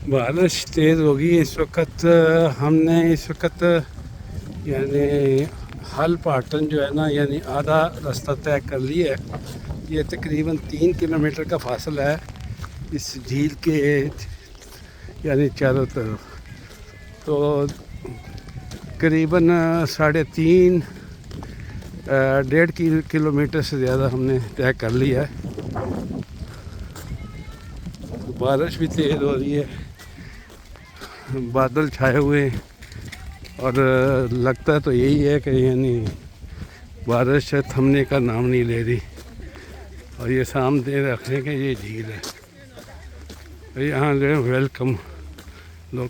बारिश तेज़ होगी इस वक्त। हमने इस वक्त यानी हल पाटन जो है ना यानी आधा रास्ता तय कर लिया है। ये तकरीबन 3 किलोमीटर का फासला है इस झील के यानी चारों तरफ। तो करीबन 3.5 1.5 किलोमीटर से ज़्यादा हमने तय कर लिया है। बारिश भी तेज़ हो रही है, बादल छाए हुए हैं और लगता तो यही है कि यानी बारिश थमने का नाम नहीं ले रही। और ये सामने रखने के ये झील है, यहाँ जो वेलकम लोग